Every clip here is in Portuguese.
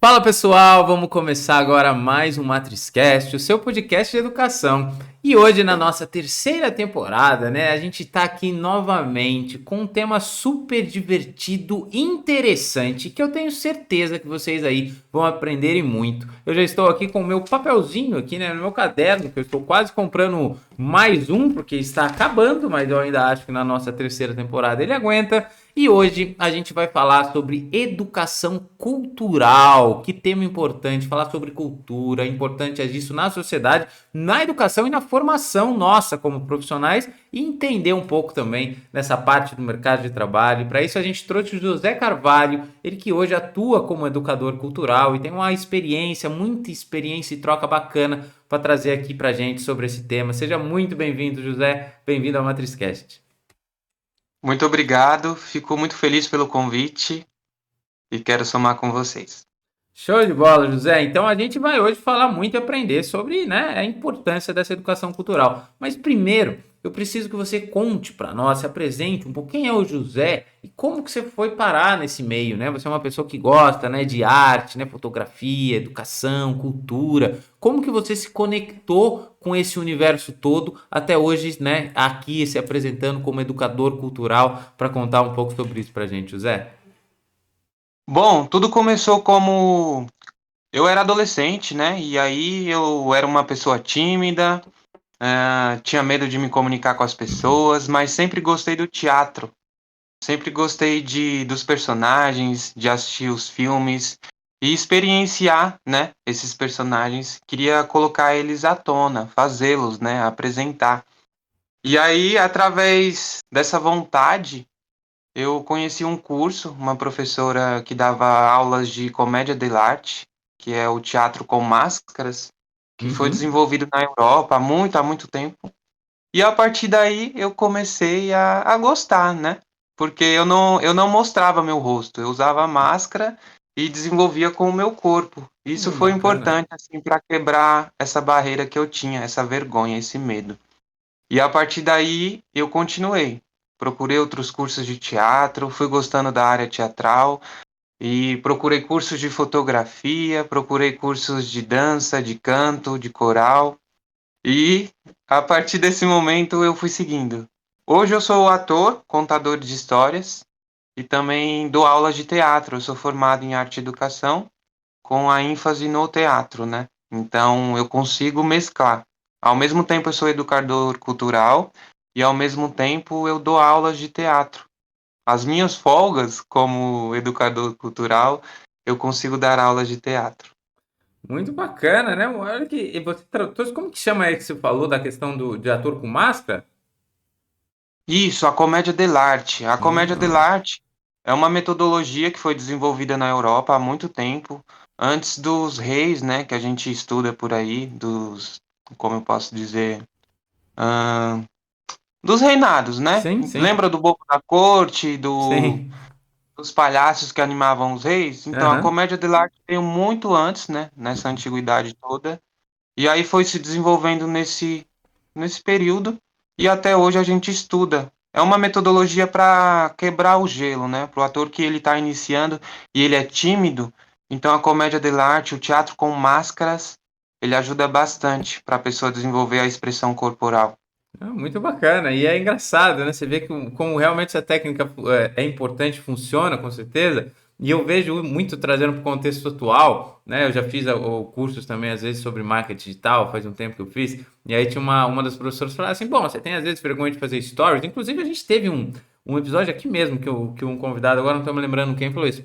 Fala pessoal, vamos começar agora mais um MatrizCast, o seu podcast de educação. E hoje na nossa terceira temporada, né, a gente tá aqui novamente com um tema super divertido, interessante, que eu tenho certeza que vocês aí vão aprenderem muito. Eu já estou aqui com o meu papelzinho aqui, né, no meu caderno, que eu estou quase comprando mais um, porque está acabando, mas eu ainda acho que na nossa terceira temporada ele aguenta. E hoje a gente vai falar sobre educação cultural. Que tema importante, falar sobre cultura, a importância disso na sociedade, na educação e na formação nossa como profissionais e entender um pouco também nessa parte do mercado de trabalho. Para isso a gente trouxe o José Carvalho, ele que hoje atua como educador cultural e tem uma experiência, muita experiência e troca bacana para trazer aqui para a gente sobre esse tema. Seja muito bem-vindo, José. Bem-vindo ao MatrizCast. Muito obrigado, fico muito feliz pelo convite e quero somar com vocês. Show de bola, José. Então a gente vai hoje falar muito e aprender sobre, né, a importância dessa educação cultural. Mas primeiro, eu preciso que você conte para nós, se apresente um pouco quem é o José e como que você foi parar nesse meio, né? Você é uma pessoa que gosta, né, de arte, né, fotografia, educação, cultura. Como que você se conectou com esse universo todo até hoje, né, aqui se apresentando como educador cultural para contar um pouco sobre isso pra gente, José? Bom, tudo começou como eu era adolescente, né? E aí eu era uma pessoa tímida, tinha medo de me comunicar com as pessoas, mas sempre gostei do teatro. Sempre gostei dos personagens, de assistir os filmes e experienciar, né, esses personagens. Queria colocar eles à tona, fazê-los, né, apresentar. E aí, através dessa vontade, eu conheci um curso, uma professora que dava aulas de comédia dell'arte, que é o teatro com máscaras, que foi Uhum. desenvolvido na Europa há muito tempo. E a partir daí eu comecei a gostar, né? Porque eu não mostrava meu rosto, eu usava máscara e desenvolvia com o meu corpo. Isso foi Bacana. importante assim para quebrar essa barreira que eu tinha, essa vergonha, esse medo. E a partir daí eu continuei. Procurei outros cursos de teatro, fui gostando da área teatral e procurei cursos de fotografia, procurei cursos de dança, de canto, de coral. E a partir desse momento eu fui seguindo. Hoje eu sou ator, contador de histórias e também dou aulas de teatro. Eu sou formado em arte e educação com a ênfase no teatro, né? Então eu consigo mesclar. Ao mesmo tempo eu sou educador cultural e ao mesmo tempo eu dou aulas de teatro. As minhas folgas como educador cultural, eu consigo dar aulas de teatro. Muito bacana, né? Olha que e você tratou, como que chama aí que você falou da questão de ator com máscara? Isso, a comédia dell'arte. A comédia Hum, dell'arte é uma metodologia que foi desenvolvida na Europa há muito tempo, antes dos reis, né, que a gente estuda por aí, como eu posso dizer, ahn, dos reinados, né? sim, sim, Lembra do Bobo da Corte, sim. dos palhaços que animavam os reis? Então, a Aham. comédia dell'arte veio muito antes, né, nessa antiguidade toda, e aí foi se desenvolvendo nesse período e até hoje a gente estuda. É uma metodologia para quebrar o gelo, né? Para o ator que ele está iniciando e ele é tímido, então a comédia dell'arte, o teatro com máscaras, ele ajuda bastante para a pessoa desenvolver a expressão corporal. Ah, muito bacana. E é engraçado, né? Você vê que, como realmente essa técnica é importante, funciona, com certeza. E eu vejo muito trazendo para o contexto atual, né? Eu já fiz cursos também, às vezes, sobre marketing digital, faz um tempo que eu fiz. E aí tinha uma das professoras que falava assim: bom, você tem às vezes vergonha de fazer stories. Inclusive, a gente teve um episódio aqui mesmo que um convidado, agora não estou me lembrando quem falou isso.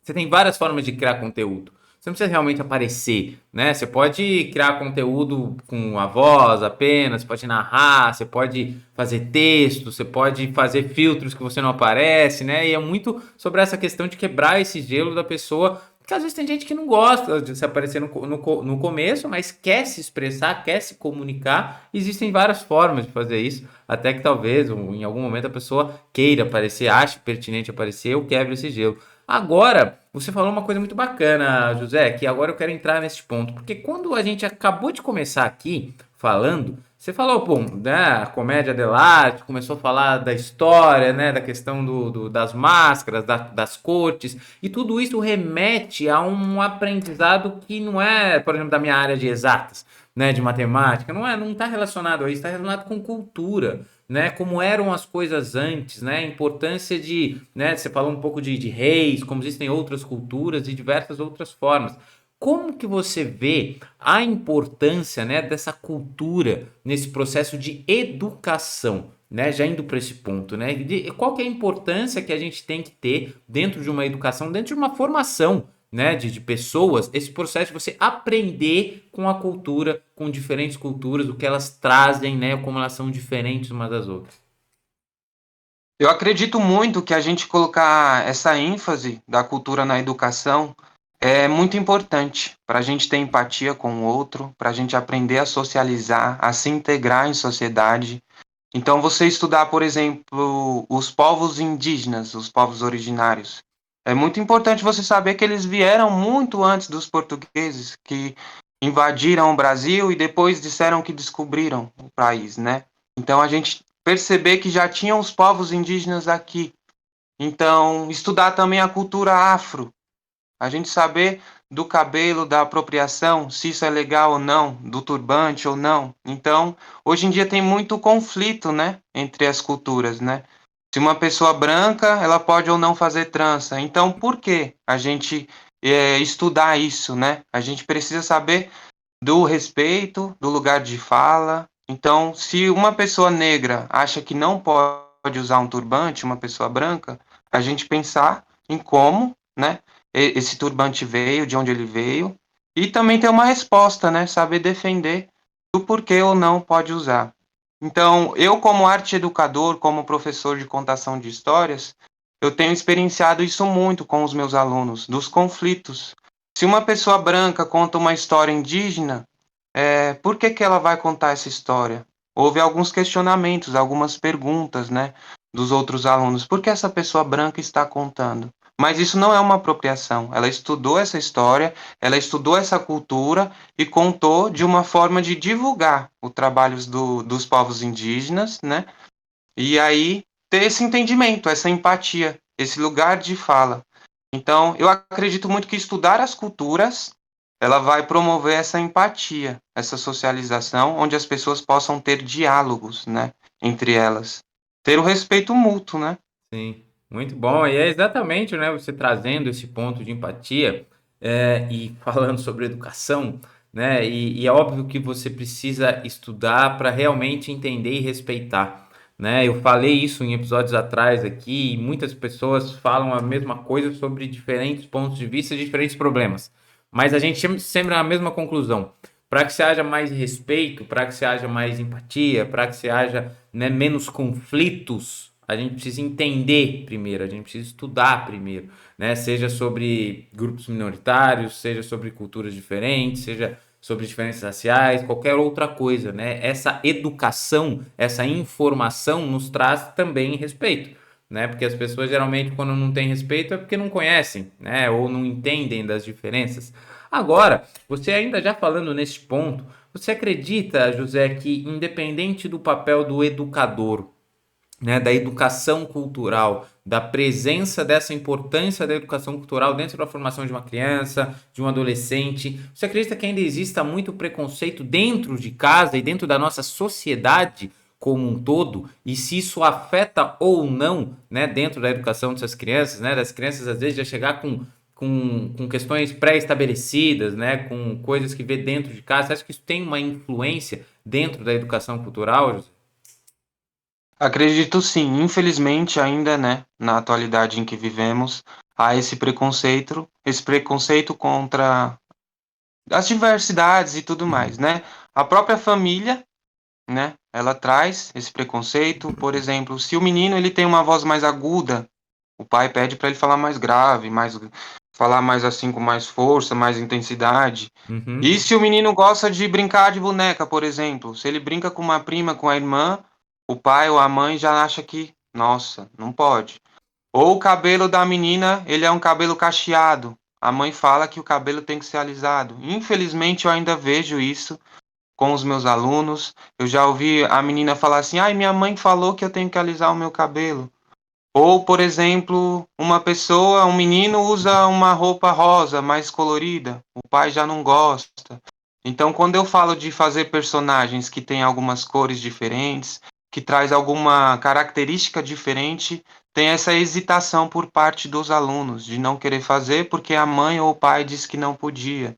Você tem várias formas de criar conteúdo. Você não precisa realmente aparecer, né? Você pode criar conteúdo com a voz apenas, você pode narrar, você pode fazer texto, você pode fazer filtros que você não aparece, né? E é muito sobre essa questão de quebrar esse gelo da pessoa, porque às vezes tem gente que não gosta de se aparecer no começo, mas quer se expressar, quer se comunicar. Existem várias formas de fazer isso, até que talvez em algum momento a pessoa queira aparecer, ache pertinente aparecer ou quebre esse gelo. Agora, você falou uma coisa muito bacana, José, que agora eu quero entrar nesse ponto, porque quando a gente acabou de começar aqui falando Você falou, pô, né, a comédia dell'arte, começou a falar da história, né, da questão das máscaras, das cortes, e tudo isso remete a um aprendizado que não é, por exemplo, da minha área de exatas, né, de matemática, não está relacionado a isso, está relacionado com cultura, né, como eram as coisas antes, né, a importância de, né, você falou um pouco de reis, como existem outras culturas e diversas outras formas. Como que você vê a importância, né, dessa cultura nesse processo de educação, né? Já indo para esse ponto, né? Qual que é a importância que a gente tem que ter dentro de uma educação, dentro de uma formação, né, de pessoas, esse processo de você aprender com a cultura, com diferentes culturas, o que elas trazem, né, como elas são diferentes umas das outras. Eu acredito muito que a gente colocar essa ênfase da cultura na educação é muito importante para a gente ter empatia com o outro, para a gente aprender a socializar, a se integrar em sociedade. Então, você estudar, por exemplo, os povos indígenas, os povos originários, é muito importante você saber que eles vieram muito antes dos portugueses, que invadiram o Brasil e depois disseram que descobriram o país, né? Então, a gente perceber que já tinham os povos indígenas aqui. Então, estudar também a cultura afro, a gente saber do cabelo, da apropriação, se isso é legal ou não, do turbante ou não. Então, hoje em dia tem muito conflito, né, entre as culturas, né? Se uma pessoa branca, ela pode ou não fazer trança. Então, por que a gente estudar isso, né? A gente precisa saber do respeito, do lugar de fala. Então, se uma pessoa negra acha que não pode usar um turbante, uma pessoa branca, a gente pensar em como, né, esse turbante veio, de onde ele veio, e também ter uma resposta, né, saber defender do porquê ou não pode usar. Então, eu como arte educador, como professor de contação de histórias, eu tenho experienciado isso muito com os meus alunos, dos conflitos. Se uma pessoa branca conta uma história indígena, por que que ela vai contar essa história? Houve alguns questionamentos, algumas perguntas, né, dos outros alunos. Por que essa pessoa branca está contando? Mas isso não é uma apropriação. Ela estudou essa história, ela estudou essa cultura e contou de uma forma de divulgar os trabalhos dos povos indígenas, né? E aí ter esse entendimento, essa empatia, esse lugar de fala. Então, eu acredito muito que estudar as culturas, ela vai promover essa empatia, essa socialização, onde as pessoas possam ter diálogos, né, entre elas. Ter o respeito mútuo, né? Sim, muito bom. E é exatamente, né, você trazendo esse ponto de empatia e falando sobre educação, né? E é óbvio que você precisa estudar para realmente entender e respeitar, né? Eu falei isso em episódios atrás aqui, e muitas pessoas falam a mesma coisa sobre diferentes pontos de vista e diferentes problemas. Mas a gente sempre a mesma conclusão. Para que se haja mais respeito, para que se haja mais empatia, para que se haja, né, menos conflitos, a gente precisa entender primeiro, a gente precisa estudar primeiro, né? Seja sobre grupos minoritários, seja sobre culturas diferentes, seja sobre diferenças raciais, qualquer outra coisa, né? Essa educação, essa informação nos traz também respeito, né? Porque as pessoas geralmente quando não têm respeito é porque não conhecem, né? Ou não entendem das diferenças. Agora, você ainda já falando nesse ponto, você acredita, José, que independente do papel do educador, né, da educação cultural, da presença dessa importância da educação cultural dentro da formação de uma criança, de um adolescente. Você acredita que ainda exista muito preconceito dentro de casa e dentro da nossa sociedade como um todo? E se isso afeta ou não, né, dentro da educação dessas crianças, né, das crianças às vezes já chegar com questões pré-estabelecidas, né, com coisas que vê dentro de casa. Você acha que isso tem uma influência dentro da educação cultural, José? Acredito sim, infelizmente ainda, né, na atualidade em que vivemos, há esse preconceito contra as diversidades e tudo mais, Uhum. né? A própria família, né, ela traz esse preconceito. Por exemplo, se o menino ele tem uma voz mais aguda, o pai pede para ele falar mais grave, mais falar mais assim com mais força, mais intensidade. E Uhum. se o menino gosta de brincar de boneca, por exemplo, se ele brinca com uma prima, com a irmã, o pai ou a mãe já acha que, nossa, não pode. Ou o cabelo da menina, ele é um cabelo cacheado. A mãe fala que o cabelo tem que ser alisado. Infelizmente, eu ainda vejo isso com os meus alunos. Eu já ouvi a menina falar assim: ai, minha mãe falou que eu tenho que alisar o meu cabelo. Ou, por exemplo, um menino usa uma roupa rosa mais colorida, o pai já não gosta. Então, quando eu falo de fazer personagens que têm algumas cores diferentes, que traz alguma característica diferente, tem essa hesitação por parte dos alunos de não querer fazer porque a mãe ou o pai disse que não podia.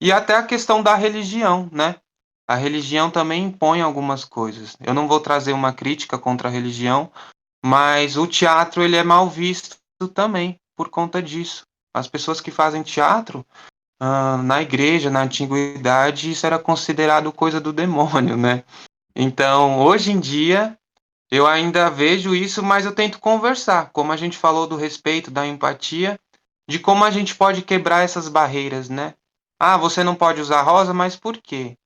E até a questão da religião, né? A religião também impõe algumas coisas. Eu não vou trazer uma crítica contra a religião, mas o teatro ele é mal visto também por conta disso. As pessoas que fazem teatro, na igreja, na antiguidade, isso era considerado coisa do demônio, né? Então, hoje em dia, eu ainda vejo isso, mas eu tento conversar, como a gente falou do respeito, da empatia, de como a gente pode quebrar essas barreiras, né? Ah, você não pode usar rosa, mas por quê?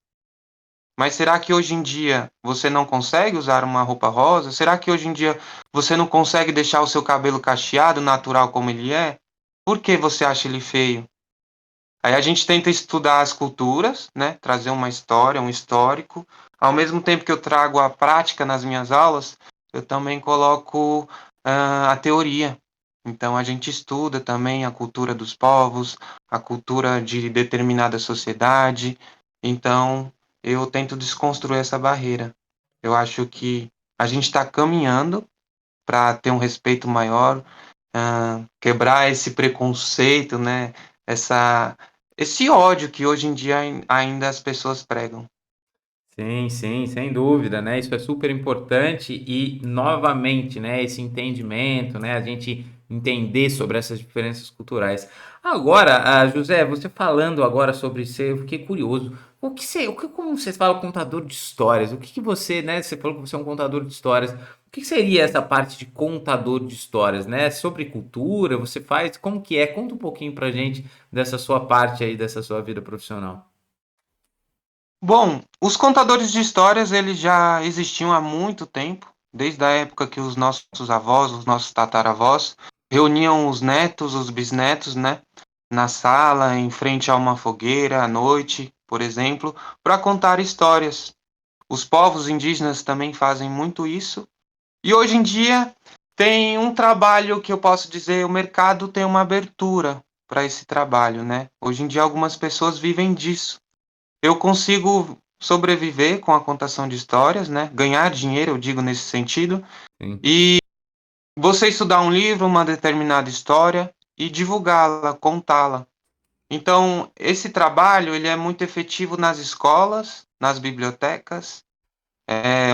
Mas será que hoje em dia você não consegue usar uma roupa rosa? Será que hoje em dia você não consegue deixar o seu cabelo cacheado, natural como ele é? Por que você acha ele feio? Aí a gente tenta estudar as culturas, né? Trazer uma história, um histórico. Ao mesmo tempo que eu trago a prática nas minhas aulas, eu também coloco a teoria. Então a gente estuda também a cultura dos povos, a cultura de determinada sociedade. Então eu tento desconstruir essa barreira. Eu acho que a gente está caminhando para ter um respeito maior, quebrar esse preconceito, né? Essa, esse ódio que hoje em dia ainda as pessoas pregam. Sim, sim, sem dúvida, né? Isso é super importante e, novamente, né, esse entendimento, né, a gente entender sobre essas diferenças culturais. Agora, José, você falando agora sobre ser, eu fiquei curioso. Como você fala contador de histórias? O que que você, né, você falou que você é um contador de histórias. O que que seria essa parte de contador de histórias, né? Sobre cultura, você faz, como que é? Conta um pouquinho pra gente dessa sua parte aí, dessa sua vida profissional. Bom, os contadores de histórias eles já existiam há muito tempo, desde a época que os nossos avós, os nossos tataravós, reuniam os netos, os bisnetos, né, na sala, em frente a uma fogueira à noite, por exemplo, para contar histórias. Os povos indígenas também fazem muito isso. E hoje em dia tem um trabalho que eu posso dizer, o mercado tem uma abertura para esse trabalho, né? Hoje em dia algumas pessoas vivem disso. Eu consigo sobreviver com a contação de histórias, né? Ganhar dinheiro, eu digo nesse sentido. Sim. E você estudar um livro, uma determinada história e divulgá-la, contá-la. Então, esse trabalho ele é muito efetivo nas escolas, nas bibliotecas,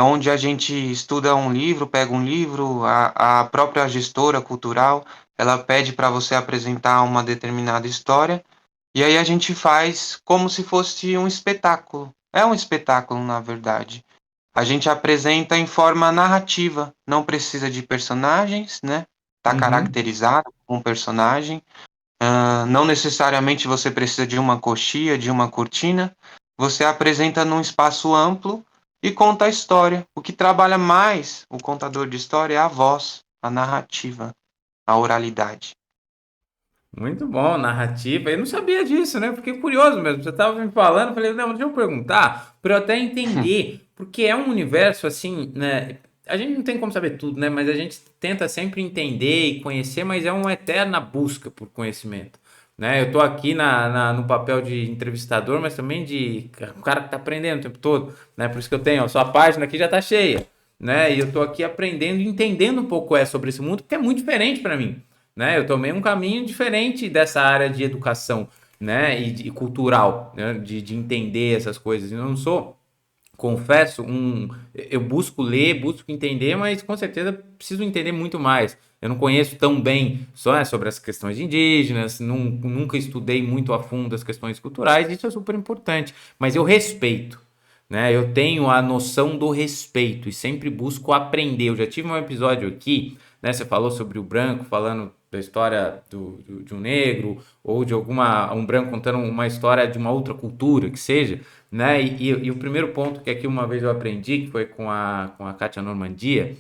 onde a gente estuda um livro, pega um livro, a própria gestora cultural, ela pede para você apresentar uma determinada história, e aí a gente faz como se fosse um espetáculo. É um espetáculo, na verdade. A gente apresenta em forma narrativa, não precisa de personagens, né? Tá Uhum. caracterizado com um personagem. Não necessariamente você precisa de uma coxia, de uma cortina. Você apresenta num espaço amplo e conta a história. O que trabalha mais o contador de história é a voz, a narrativa, a oralidade. Muito bom, narrativa. Eu não sabia disso, né? Eu fiquei curioso mesmo. Você estava me falando, eu falei, não, deixa eu perguntar para eu até entender, porque é um universo assim, né? A gente não tem como saber tudo, né? Mas a gente tenta sempre entender e conhecer, mas é uma eterna busca por conhecimento, né? Eu tô aqui no papel de entrevistador, mas também de um cara que tá aprendendo o tempo todo, né? Por isso que eu tenho, a sua página aqui já tá cheia, né? E eu tô aqui aprendendo e entendendo um pouco sobre esse mundo, que é muito diferente para mim, né? Eu tomei um caminho diferente dessa área de educação, né? E cultural, né? De entender essas coisas. Eu não sou, confesso, eu busco ler, busco entender, mas com certeza preciso entender muito mais. Eu não conheço tão bem só, né, sobre as questões indígenas, nunca estudei muito a fundo as questões culturais, isso é super importante, mas eu respeito, né? Eu tenho a noção do respeito e sempre busco aprender. Eu já tive um episódio aqui, né? Você falou sobre o branco, falando da história de um negro ou de um branco contando uma história de uma outra cultura que seja, né? E o primeiro ponto que aqui uma vez eu aprendi, que foi com a Kátia Normandia,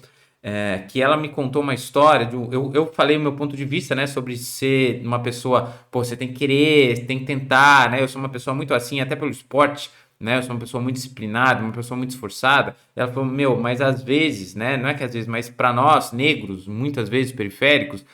que ela me contou uma história, eu falei o meu ponto de vista, né, sobre ser uma pessoa, pô, você tem que querer, você tem que tentar, né, eu sou uma pessoa muito assim, até pelo esporte, né? Eu sou uma pessoa muito disciplinada, uma pessoa muito esforçada. Ela falou, meu, mas às vezes, né? Não é que às vezes, mas para nós, negros, muitas vezes periféricos,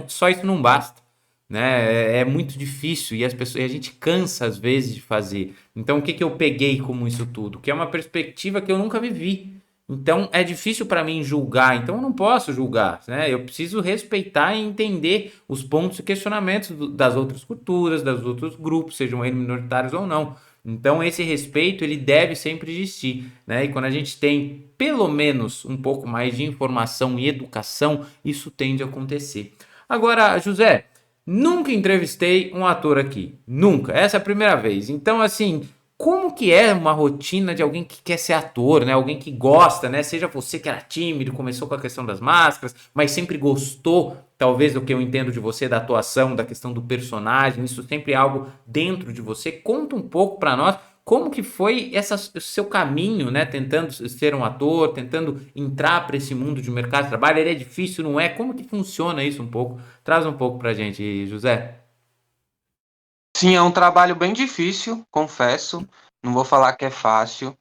só isso não basta, né? É muito difícil e a gente cansa às vezes de fazer. Então, o que que eu peguei como isso tudo? Que é uma perspectiva que eu nunca vivi. Então, é difícil para mim julgar. Então, eu não posso julgar, né? Eu preciso respeitar e entender os pontos e questionamentos das outras culturas, dos outros grupos, sejam eles minoritários ou não. Então, esse respeito ele deve sempre existir, né? E quando a gente tem pelo menos um pouco mais de informação e educação, isso tende a acontecer. Agora, José, nunca entrevistei um ator aqui. Nunca. Essa é a primeira vez. Então, assim, como que é uma rotina de alguém que quer ser ator, né? Alguém que gosta, né? Seja você que era tímido, começou com a questão das máscaras, mas sempre gostou, talvez, do que eu entendo de você, da atuação, da questão do personagem. Isso sempre é algo dentro de você. Conta um pouco pra nós como que foi o seu caminho, né? Tentando ser um ator, tentando entrar para esse mundo de mercado de trabalho. Ele é difícil, não é? Como que funciona isso um pouco? Traz um pouco pra gente, José. Sim, é um trabalho bem difícil, confesso. Não vou falar que é fácil.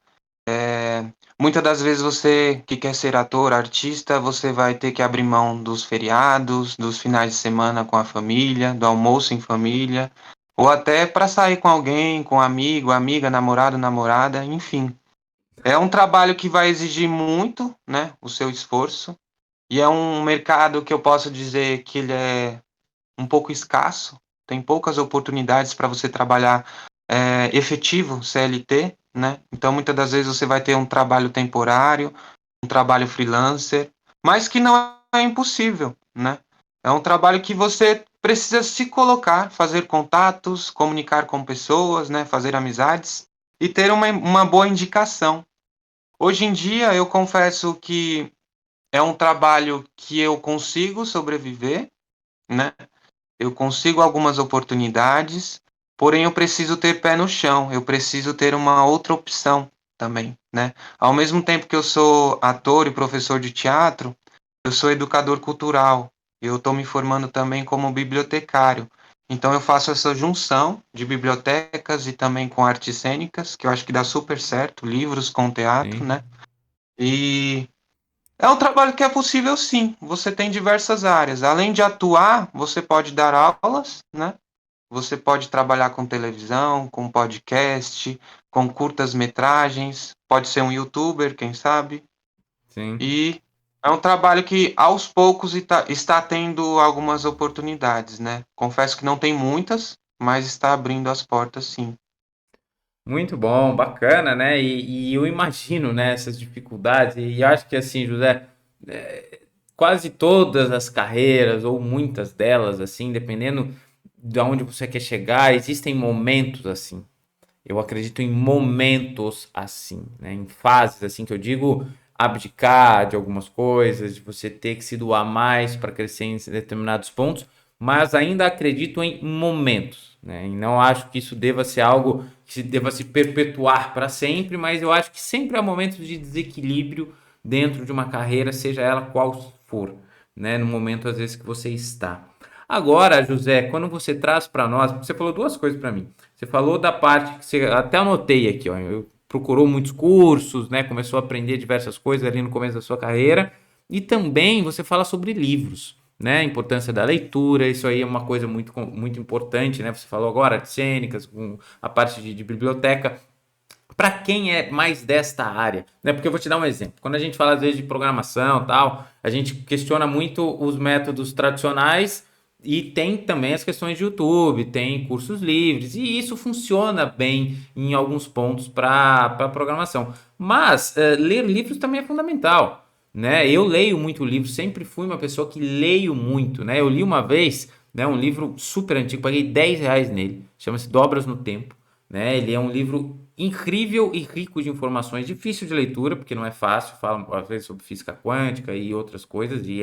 Muitas das vezes você que quer ser ator, artista, você vai ter que abrir mão dos feriados, dos finais de semana com a família, do almoço em família, ou até para sair com alguém, com um amigo, amiga, namorado, namorada, enfim. É um trabalho que vai exigir muito, né, o seu esforço, e é um mercado que eu posso dizer que ele é um pouco escasso, tem poucas oportunidades para você trabalhar efetivo, CLT, né? Então, muitas das vezes você vai ter um trabalho temporário, um trabalho freelancer, mas que não é impossível, né? É um trabalho que você precisa se colocar, fazer contatos, comunicar com pessoas, né? Fazer amizades e ter uma boa indicação. Hoje em dia, eu confesso que é um trabalho que eu consigo sobreviver, né? Eu consigo algumas oportunidades, porém eu preciso ter pé no chão, eu preciso ter uma outra opção também, né? Ao mesmo tempo que eu sou ator e professor de teatro, eu sou educador cultural. Eu estou me formando também como bibliotecário. Então eu faço essa junção de bibliotecas e também com artes cênicas, que eu acho que dá super certo, livros com teatro, Sim. né? E é um trabalho que é possível sim. Você tem diversas áreas. Além de atuar, você pode dar aulas, né? Você pode trabalhar com televisão, com podcast, com curtas metragens, pode ser um youtuber, quem sabe. Sim. E é um trabalho que aos poucos está tendo algumas oportunidades, né? Confesso que não tem muitas, mas está abrindo as portas sim. Muito bom, bacana, né? E eu imagino, né, essas dificuldades, e acho que assim, José, quase todas as carreiras, ou muitas delas, assim, dependendo de onde você quer chegar, existem momentos assim. Eu acredito em momentos assim, né? Em fases assim que eu digo abdicar de algumas coisas, de você ter que se doar mais para crescer em determinados pontos, mas ainda acredito em momentos, né? E não acho que isso deva ser algo que deva se perpetuar para sempre, mas eu acho que sempre há momentos de desequilíbrio dentro de uma carreira, seja ela qual for, né? No momento às vezes que você está. Agora, José, quando você traz para nós, você falou duas coisas para mim. Você falou da parte que você até anotei aqui, ó. Eu procurou muitos cursos, né? Começou a aprender diversas coisas ali no começo da sua carreira. E também você fala sobre livros, né? A importância da leitura, isso aí é uma coisa muito importante, né? Você falou agora de cênicas, com a parte de biblioteca. Para quem é mais desta área, né? Porque eu vou te dar um exemplo. Quando a gente fala às vezes de programação, tal, a gente questiona muito os métodos tradicionais e tem também as questões de YouTube, tem cursos livres e isso funciona bem em alguns pontos para programação. Mas ler livros também é fundamental, né? Eu leio muito livro, sempre fui uma pessoa que leio muito, né? Eu li uma vez, né, um livro super antigo, paguei R$ 10 nele, chama-se Dobras no Tempo, né? Ele é um livro incrível e rico de informações, difícil de leitura, porque não é fácil, fala às vezes sobre física quântica e outras coisas, e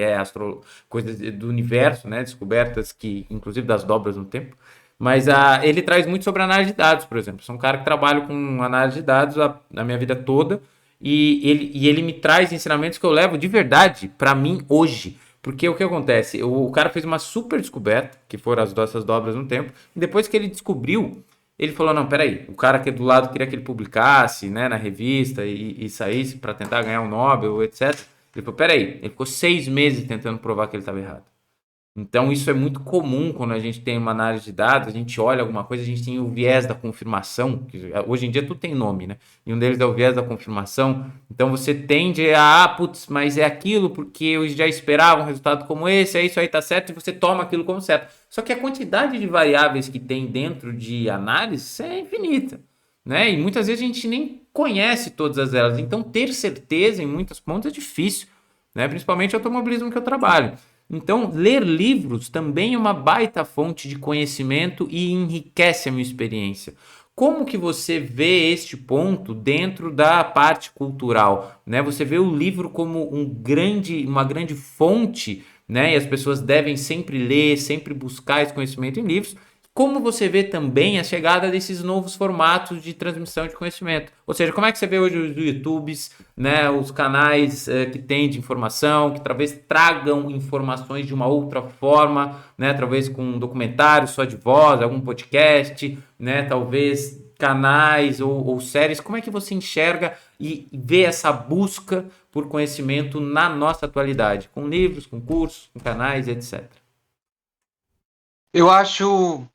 coisas do universo, né? Descobertas que, inclusive das dobras no tempo. Mas ele traz muito sobre análise de dados, por exemplo. Sou um cara que trabalha com análise de dados a minha vida toda, e ele me traz ensinamentos que eu levo de verdade para mim hoje. Porque o que acontece? O cara fez uma super descoberta, que foram essas dobras no tempo, e depois que ele descobriu, Ele falou, não, peraí, o cara aqui do lado queria que ele publicasse, né, na revista e saísse para tentar ganhar um Nobel, etc. Ele falou, peraí, ele ficou 6 meses tentando provar que ele estava errado. Então, isso é muito comum quando a gente tem uma análise de dados, a gente olha alguma coisa, a gente tem o viés da confirmação, que hoje em dia tudo tem nome, né? E um deles é o viés da confirmação. Então, você tende a, putz, mas é aquilo porque eu já esperava um resultado como esse, é isso aí, tá certo, e você toma aquilo como certo. Só que a quantidade de variáveis que tem dentro de análise é infinita, né? E muitas vezes a gente nem conhece todas elas. Então, ter certeza em muitas pontas é difícil, né? Principalmente o automobilismo que eu trabalho. Então, ler livros também é uma baita fonte de conhecimento e enriquece a minha experiência. Como que você vê este ponto dentro da parte cultural, né? Você vê o livro como uma grande fonte, né? E as pessoas devem sempre ler, sempre buscar esse conhecimento em livros. Como você vê também a chegada desses novos formatos de transmissão de conhecimento? Ou seja, como é que você vê hoje os YouTubes, né, os canais que tem de informação, que talvez tragam informações de uma outra forma, né, talvez com um documentário só de voz, algum podcast, né, talvez canais ou séries. Como é que você enxerga e vê essa busca por conhecimento na nossa atualidade, com livros, com cursos, com canais, etc. Eu acho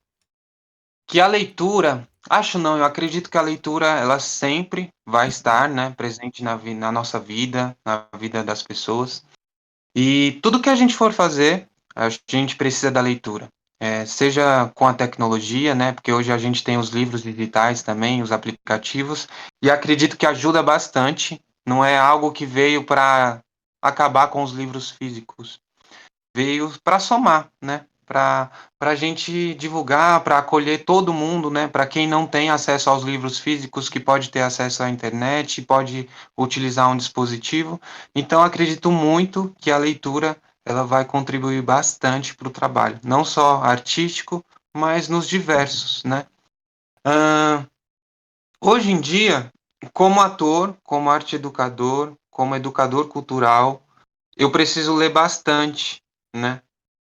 que a leitura, acho não, eu acredito que a leitura ela sempre vai estar, né, presente na nossa vida, na vida das pessoas. E tudo que a gente for fazer, a gente precisa da leitura. Seja com a tecnologia, né, porque hoje a gente tem os livros digitais também, os aplicativos, e acredito que ajuda bastante. Não é algo que veio para acabar com os livros físicos, veio para somar, né? Para a gente divulgar, para acolher todo mundo, né? Para quem não tem acesso aos livros físicos, que pode ter acesso à internet, pode utilizar um dispositivo. Então, acredito muito que a leitura ela vai contribuir bastante para o trabalho, não só artístico, mas nos diversos, né? Ah, hoje em dia, como ator, como arte educador, como educador cultural, eu preciso ler bastante, né?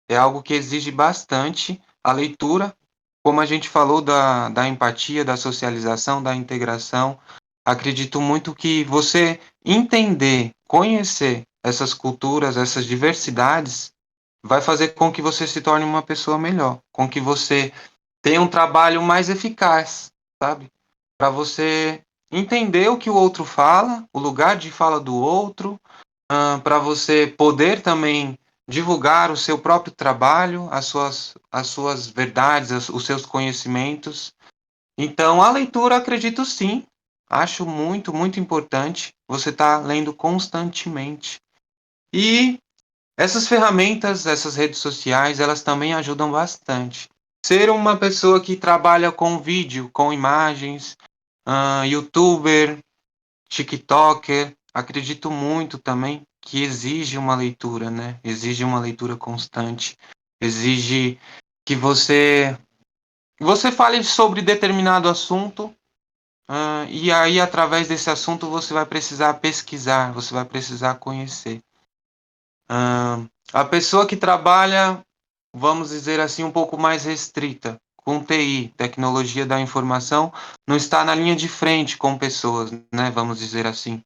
É algo que exige bastante a leitura, como a gente falou da empatia, da socialização, da integração. Acredito muito que você entender, conhecer essas culturas, essas diversidades, vai fazer com que você se torne uma pessoa melhor, com que você tenha um trabalho mais eficaz, sabe? Para você entender o que o outro fala, o lugar de fala do outro, para você poder também divulgar o seu próprio trabalho, as suas verdades, os seus conhecimentos. Então, a leitura, acredito sim, acho muito, muito importante você estar lendo constantemente. E essas ferramentas, essas redes sociais, elas também ajudam bastante. Ser uma pessoa que trabalha com vídeo, com imagens, youtuber, TikToker, acredito muito também que exige uma leitura, né? Exige uma leitura constante, exige que você fale sobre determinado assunto, e aí através desse assunto você vai precisar pesquisar, você vai precisar conhecer. A pessoa que trabalha, vamos dizer assim, um pouco mais restrita, com TI, tecnologia da informação, não está na linha de frente com pessoas, né? Vamos dizer assim.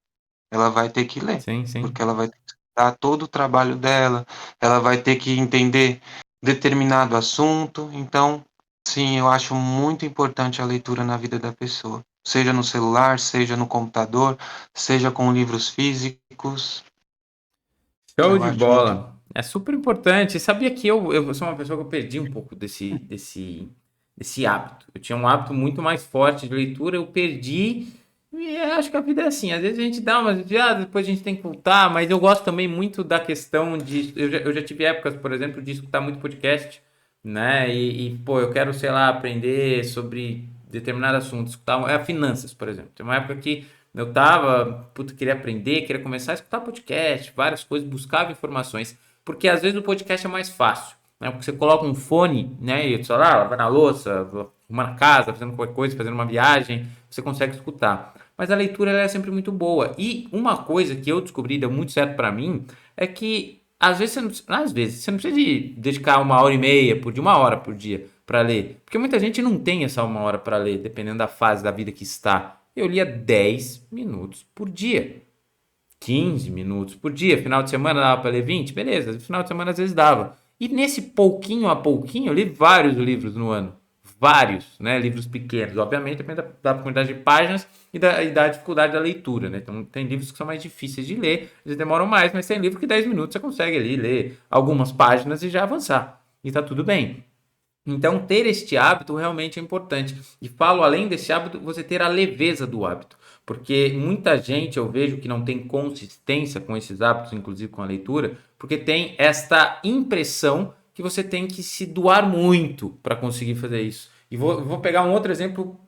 Ela vai ter que ler, Sim, porque sim. ela vai ter que estudar todo o trabalho dela, ela vai ter que entender determinado assunto. Então, sim, eu acho muito importante a leitura na vida da pessoa, seja no celular, seja no computador, seja com livros físicos. Show Eu de acho muito. bola. É super importante. Sabia que eu sou uma pessoa que eu perdi um pouco desse hábito. Eu tinha um hábito muito mais forte de leitura, eu perdi. E acho que a vida é assim. Às vezes a gente dá umas desviadas, depois a gente tem que voltar. Mas eu gosto também muito da questão de. Eu já tive épocas, por exemplo, de escutar muito podcast, né? Pô, eu quero, sei lá, aprender sobre determinado assunto. Escutar, finanças, por exemplo. Tem uma época que eu tava, puta, queria aprender, queria começar a escutar podcast, várias coisas, buscava informações, porque às vezes o podcast é mais fácil, né? Porque você coloca um fone, né, e sei lá, lavando a louça, arrumando a casa, fazendo qualquer coisa, fazendo uma viagem, você consegue escutar. Mas a leitura ela é sempre muito boa. E uma coisa que eu descobri, deu muito certo pra mim, é que às vezes você não precisa de dedicar 1 hora e meia por dia, 1 hora por dia. para ler? Porque muita gente não tem essa 1 hora para ler, dependendo da fase da vida que está. Eu lia 10 minutos por dia. 15 minutos por dia. Final de semana dava para ler 20? Beleza, final de semana às vezes dava. E nesse pouquinho a pouquinho, eu li vários livros no ano. Vários, né? Livros pequenos. Obviamente, depende da quantidade de páginas e da dificuldade da leitura, né? Então, tem livros que são mais difíceis de ler, eles demoram mais, mas tem livro que 10 minutos você consegue ali ler algumas páginas e já avançar. E tá tudo bem. Então, ter este hábito realmente é importante. E falo, além desse hábito, você ter a leveza do hábito. Porque muita gente eu vejo que não tem consistência com esses hábitos, inclusive com a leitura, porque tem esta impressão que você tem que se doar muito para conseguir fazer isso. E vou pegar um outro exemplo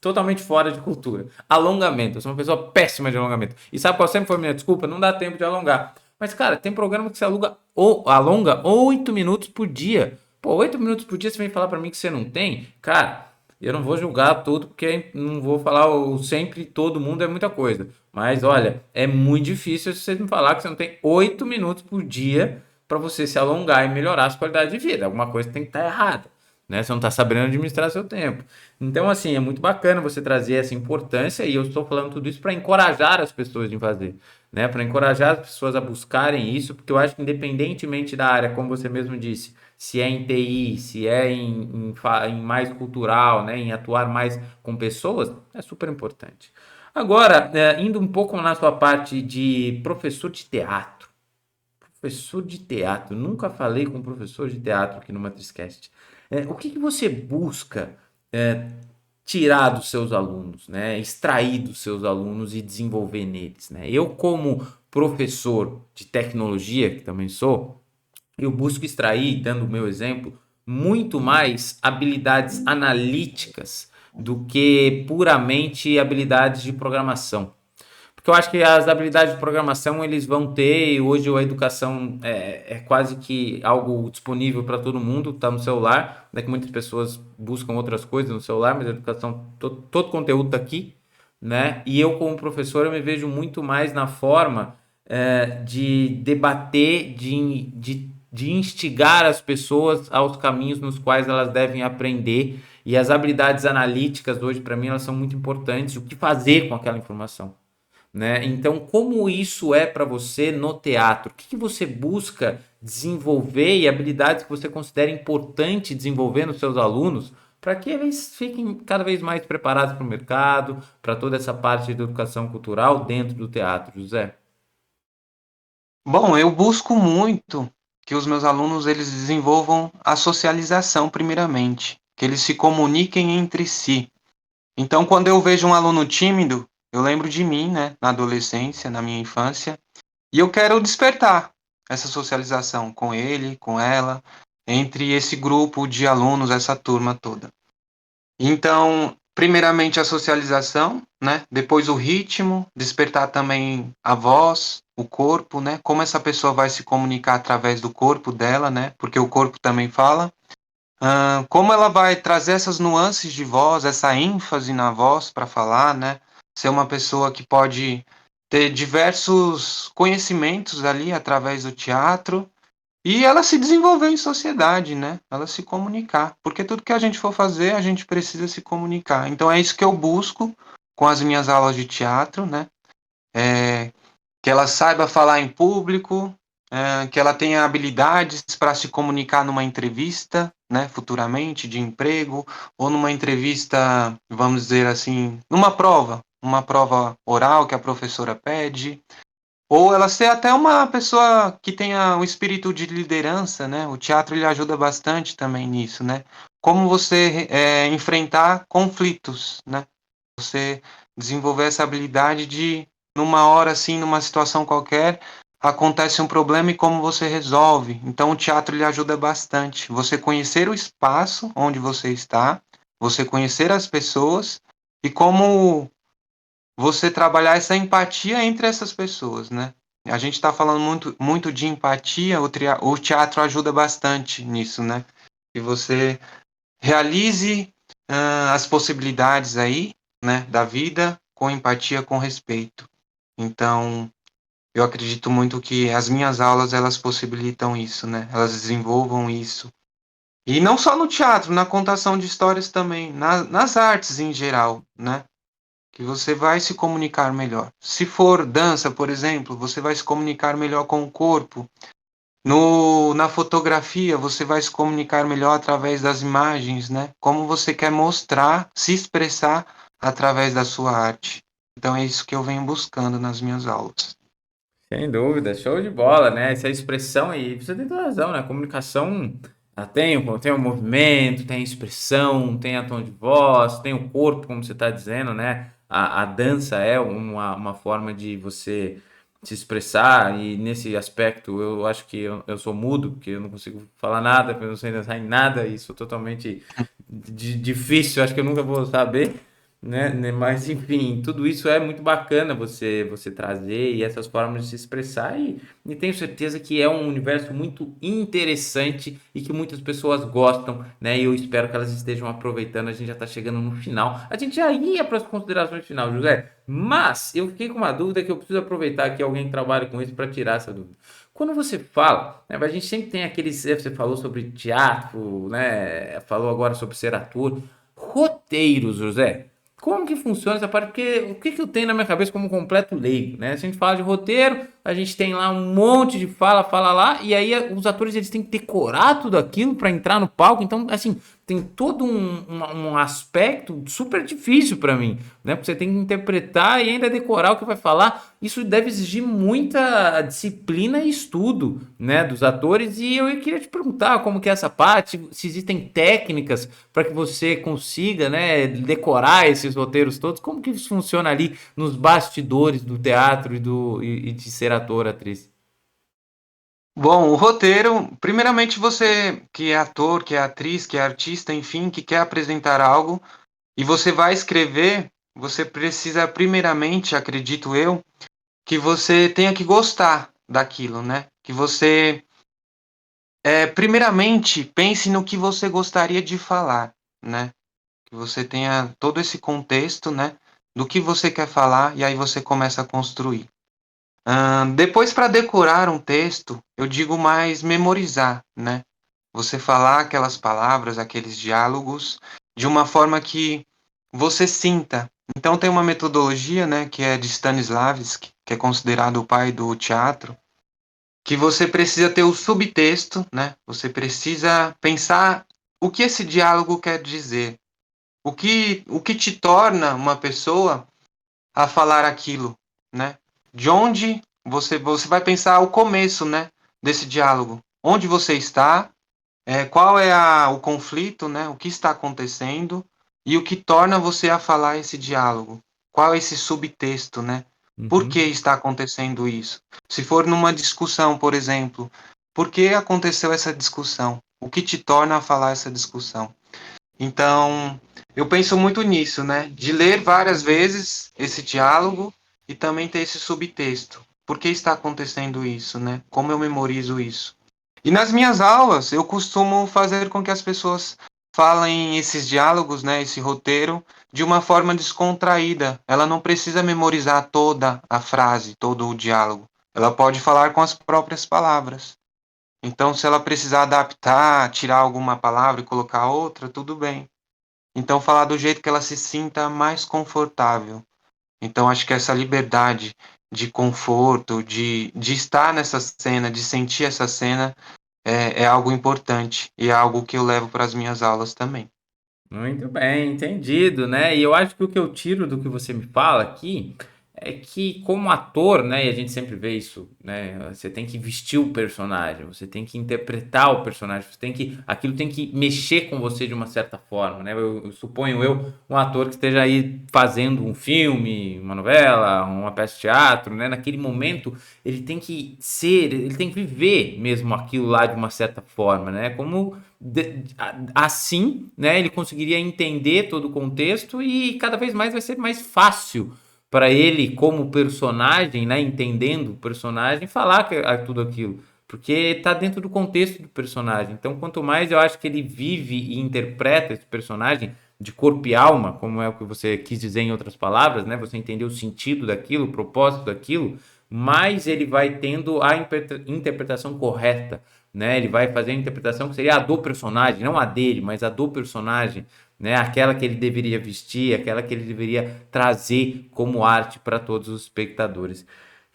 totalmente fora de cultura. Alongamento. Eu sou uma pessoa péssima de alongamento. E sabe qual sempre foi a minha desculpa? Não dá tempo de alongar. Mas, cara, tem programa que você alonga 8 minutos por dia. Pô, 8 minutos por dia você vem falar pra mim que você não tem? Cara, eu não vou julgar tudo, porque não vou falar o sempre todo mundo é muita coisa. Mas olha, é muito difícil você me falar que você não tem 8 minutos por dia para você se alongar e melhorar a sua qualidade de vida. Alguma coisa tem que estar errada, né? Você não está sabendo administrar seu tempo. Então, assim, é muito bacana você trazer essa importância e eu estou falando tudo isso para encorajar as pessoas em fazer, né? Para encorajar as pessoas a buscarem isso, porque eu acho que independentemente da área, como você mesmo disse, se é em TI, se é em mais cultural, né, em atuar mais com pessoas, é super importante. Agora, indo um pouco na sua parte de professor de teatro. Professor de teatro, nunca falei com professor de teatro aqui no Matrizcast. O que você busca é, tirar dos seus alunos, né? Extrair dos seus alunos e desenvolver neles, né? Eu, como professor de tecnologia, que também sou, eu busco extrair, dando o meu exemplo, muito mais habilidades analíticas do que puramente habilidades de programação. Porque eu acho que as habilidades de programação eles vão ter, e hoje a educação é quase que algo disponível para todo mundo, está no celular, né, que muitas pessoas buscam outras coisas no celular, mas a educação, todo conteúdo está aqui, né? E eu, como professor, eu me vejo muito mais na forma de debater, de instigar as pessoas aos caminhos nos quais elas devem aprender. E as habilidades analíticas hoje, para mim, elas são muito importantes. O que fazer com aquela informação? Né? Então, como isso é para você no teatro? O que você busca desenvolver e habilidades que você considera importante desenvolver nos seus alunos para que eles fiquem cada vez mais preparados para o mercado, para toda essa parte de educação cultural dentro do teatro, José? Bom, eu busco muito que os meus alunos eles desenvolvam a socialização primeiramente, que eles se comuniquem entre si. Então, quando eu vejo um aluno tímido, eu lembro de mim, né, na adolescência, na minha infância, e eu quero despertar essa socialização com ele, com ela, entre esse grupo de alunos, essa turma toda. Então, primeiramente a socialização, né? Depois o ritmo, despertar também a voz, o corpo, né? Como essa pessoa vai se comunicar através do corpo dela, né? Porque o corpo também fala. Como ela vai trazer essas nuances de voz, essa ênfase na voz para falar, né? Ser uma pessoa que pode ter diversos conhecimentos ali através do teatro e ela se desenvolver em sociedade, né? Ela se comunicar. Porque tudo que a gente for fazer, a gente precisa se comunicar. Então é isso que eu busco com as minhas aulas de teatro, né? É, que ela saiba falar em público, que ela tenha habilidades para se comunicar numa entrevista, né, futuramente, de emprego, ou numa entrevista, vamos dizer assim, numa prova, uma prova oral que a professora pede, ou ela ser até uma pessoa que tenha o espírito de liderança, né? O teatro ele ajuda bastante também nisso, né? Como você enfrentar conflitos, né? Você desenvolver essa habilidade de, numa hora assim, numa situação qualquer, acontece um problema e como você resolve. Então o teatro ele ajuda bastante. Você conhecer o espaço onde você está, você conhecer as pessoas e como você trabalhar essa empatia entre essas pessoas, né? A gente está falando muito de empatia, o teatro ajuda bastante nisso, né? Que você realize as possibilidades aí, né, da vida com empatia, com respeito. Então, eu acredito muito que as minhas aulas elas possibilitam isso, né? Elas desenvolvam isso. E não só no teatro, na contação de histórias também, nas artes em geral, né? Que você vai se comunicar melhor. Se for dança, por exemplo, você vai se comunicar melhor com o corpo. Na fotografia, você vai se comunicar melhor através das imagens, né? Como você quer mostrar, se expressar através da sua arte. Então é isso que eu venho buscando nas minhas aulas. Sem dúvida, show de bola, né? Essa expressão aí, você tem toda razão, né? A comunicação tem o movimento, tem a expressão, tem a tom de voz, tem o corpo, como você está dizendo, né? A dança é uma forma de você se expressar, e nesse aspecto eu acho que eu sou mudo, porque eu não consigo falar nada, porque eu não sei dançar em nada, e sou totalmente difícil, acho que eu nunca vou saber, né? Mas enfim, tudo isso é muito bacana você trazer e essas formas de se expressar e tenho certeza que é um universo muito interessante e que muitas pessoas gostam, né? E eu espero que elas estejam aproveitando. A gente já está chegando no final. A gente já ia para as considerações final, José, mas eu fiquei com uma dúvida que eu preciso aproveitar que alguém que trabalha com isso para tirar essa dúvida. Quando você fala, né, a gente sempre tem aqueles, você falou sobre teatro, né? Falou agora sobre ser ator, roteiros, José. Como que funciona essa parte? Porque o que eu tenho na minha cabeça como completo leigo, né? Se a gente fala de roteiro, a gente tem lá um monte de fala lá, e aí os atores eles têm que decorar tudo aquilo para entrar no palco. Então, assim, tem todo um aspecto super difícil para mim, né? Porque você tem que interpretar e ainda decorar o que vai falar. Isso deve exigir muita disciplina e estudo, né, dos atores. E eu queria te perguntar como que é essa parte, se existem técnicas para que você consiga, né, decorar esses roteiros todos. Como que isso funciona ali nos bastidores do teatro e de ser ator, atriz? Bom, o roteiro, primeiramente você que é ator, que é atriz, que é artista, enfim, que quer apresentar algo e você vai escrever, você precisa primeiramente, acredito eu, que você tenha que gostar daquilo, né? Que você, primeiramente, pense no que você gostaria de falar, né? Que você tenha todo esse contexto, né? Do que você quer falar e aí você começa a construir. Depois, para decorar um texto, eu digo mais memorizar, né? Você falar aquelas palavras, aqueles diálogos, de uma forma que você sinta. Então, tem uma metodologia, né, que é de Stanislavski, que é considerado o pai do teatro, que você precisa ter o subtexto, né? Você precisa pensar o que esse diálogo quer dizer, o que te torna uma pessoa a falar aquilo, né? De onde você vai pensar o começo, né, desse diálogo. Onde você está, qual é o conflito, né? O que está acontecendo e o que torna você a falar esse diálogo. Qual é esse subtexto, né? Por que Uhum. está acontecendo isso? Se for numa discussão, por exemplo, por que aconteceu essa discussão? O que te torna a falar essa discussão? Então, eu penso muito nisso, né? De ler várias vezes esse diálogo e também ter esse subtexto. Por que está acontecendo isso, né? Como eu memorizo isso? E nas minhas aulas, eu costumo fazer com que as pessoas falem esses diálogos, né, esse roteiro, de uma forma descontraída. Ela não precisa memorizar toda a frase, todo o diálogo. Ela pode falar com as próprias palavras. Então, se ela precisar adaptar, tirar alguma palavra e colocar outra, tudo bem. Então, falar do jeito que ela se sinta mais confortável. Então, acho que essa liberdade de conforto, de estar nessa cena, de sentir essa cena, é algo importante e é algo que eu levo para as minhas aulas também. Muito bem, entendido, né? E eu acho que o que eu tiro do que você me fala aqui é que, como ator, né? E a gente sempre vê isso, né? Você tem que vestir o personagem, você tem que interpretar o personagem, aquilo tem que mexer com você de uma certa forma, né? Eu suponho um ator que esteja aí fazendo um filme, uma novela, uma peça de teatro, né? Naquele momento, ele tem que ser, ele tem que viver mesmo aquilo lá de uma certa forma, né? Assim, né, ele conseguiria entender todo o contexto e cada vez mais vai ser mais fácil para ele, como personagem, né, entendendo o personagem, falar tudo aquilo, porque está dentro do contexto do personagem. Então, quanto mais eu acho que ele vive e interpreta esse personagem de corpo e alma, como é o que você quis dizer em outras palavras, né, você entender o sentido daquilo, o propósito daquilo, mais ele vai tendo a interpretação correta, né? Ele vai fazer a interpretação que seria a do personagem, não a dele, mas a do personagem, né? Aquela que ele deveria vestir, aquela que ele deveria trazer como arte para todos os espectadores.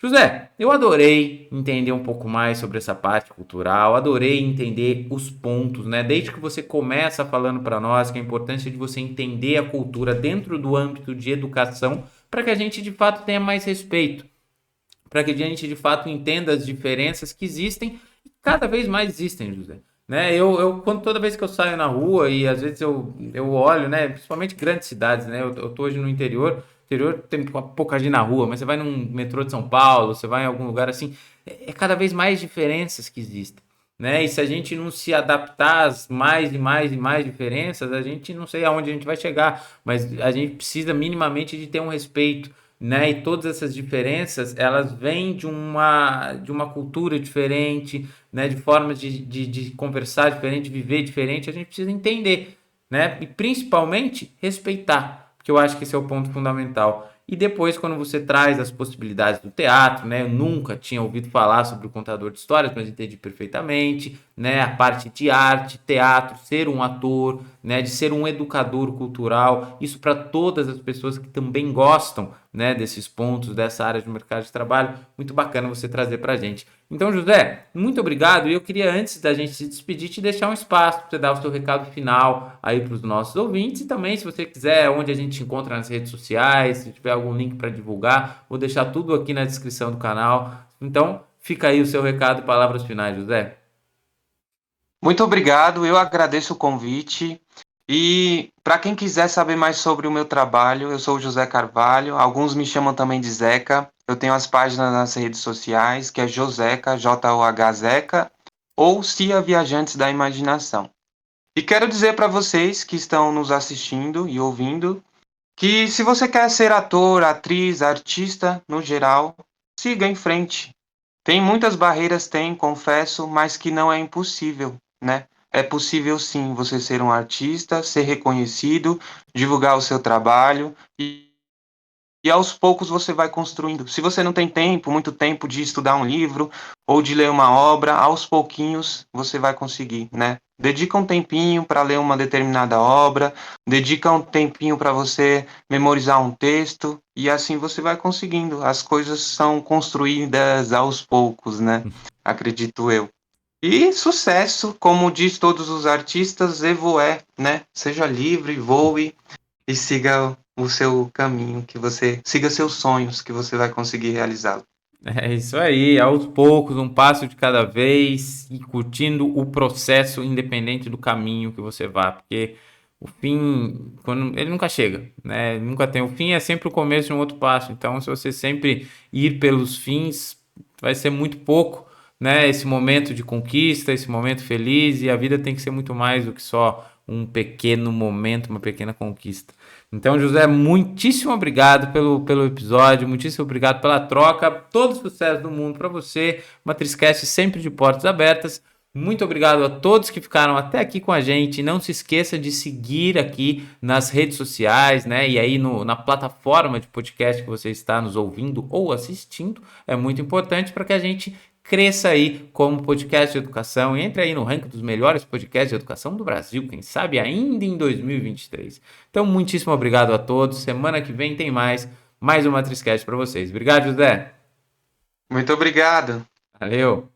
José, eu adorei entender um pouco mais sobre essa parte cultural, adorei entender os pontos, né? Desde que você começa falando para nós que a importância de você entender a cultura dentro do âmbito de educação, para que a gente de fato tenha mais respeito, para que a gente de fato entenda as diferenças que existem e cada vez mais existem, José. Né? Toda vez que eu saio na rua e às vezes eu olho, né? Principalmente grandes cidades, né? Eu tô hoje no interior tem pouca gente na rua, mas você vai num metrô de São Paulo, você vai em algum lugar assim, é cada vez mais diferenças que existem. Né? E se a gente não se adaptar às mais e mais e mais diferenças, a gente não sei aonde a gente vai chegar, mas a gente precisa minimamente de ter um respeito, né? E todas essas diferenças, elas vêm de uma cultura diferente, né? De formas de conversar diferente, de viver diferente, a gente precisa entender, né? E principalmente respeitar, porque eu acho que esse é o ponto fundamental. E depois, quando você traz as possibilidades do teatro, né? Eu nunca tinha ouvido falar sobre o contador de histórias, mas entendi perfeitamente, né? A parte de arte, teatro, ser um ator, né? De ser um educador cultural, isso para todas as pessoas que também gostam, né? Desses pontos, dessa área de mercado de trabalho, muito bacana você trazer para a gente. Então, José, muito obrigado. E eu queria, antes da gente se despedir, te deixar um espaço para você dar o seu recado final aí para os nossos ouvintes. E também, se você quiser, onde a gente te encontra nas redes sociais, se tiver algum link para divulgar, vou deixar tudo aqui na descrição do canal. Então, fica aí o seu recado e palavras finais, José. Muito obrigado, eu agradeço o convite. E para quem quiser saber mais sobre o meu trabalho, eu sou o José Carvalho. Alguns me chamam também de Zeca. Eu tenho as páginas nas redes sociais, que é Joseca, J-O-H Zeca, ou Cia Viajantes da Imaginação. E quero dizer para vocês que estão nos assistindo e ouvindo que se você quer ser ator, atriz, artista no geral, siga em frente. Tem muitas barreiras, tem, confesso, mas que não é impossível, né? É possível sim você ser um artista, ser reconhecido, divulgar o seu trabalho e aos poucos você vai construindo. Se você não tem tempo, muito tempo de estudar um livro ou de ler uma obra, aos pouquinhos você vai conseguir, né? Dedica um tempinho para ler uma determinada obra, dedica um tempinho para você memorizar um texto e assim você vai conseguindo. As coisas são construídas aos poucos, né? Acredito eu. E sucesso, como diz todos os artistas, evoé, né? Seja livre, voe e siga o seu caminho, que você siga seus sonhos, que você vai conseguir realizá-lo. É isso aí, aos poucos, um passo de cada vez e curtindo o processo independente do caminho que você vá, porque o fim, quando ele nunca chega, né? Nunca tem o fim, é sempre o começo de um outro passo. Então, se você sempre ir pelos fins, vai ser muito pouco, né? Esse momento de conquista, esse momento feliz, e a vida tem que ser muito mais do que só um pequeno momento, uma pequena conquista. Então, José, muitíssimo obrigado pelo episódio, muitíssimo obrigado pela troca, todo o sucesso do mundo para você, Matrizcast sempre de portas abertas. Muito obrigado a todos que ficaram até aqui com a gente. Não se esqueça de seguir aqui nas redes sociais, né? E aí na plataforma de podcast que você está nos ouvindo ou assistindo. É muito importante para que a gente cresça aí como podcast de educação e entre aí no ranking dos melhores podcasts de educação do Brasil, quem sabe ainda em 2023. Então, muitíssimo obrigado a todos. Semana que vem tem mais um Matrizcast para vocês. Obrigado, José. Muito obrigado. Valeu.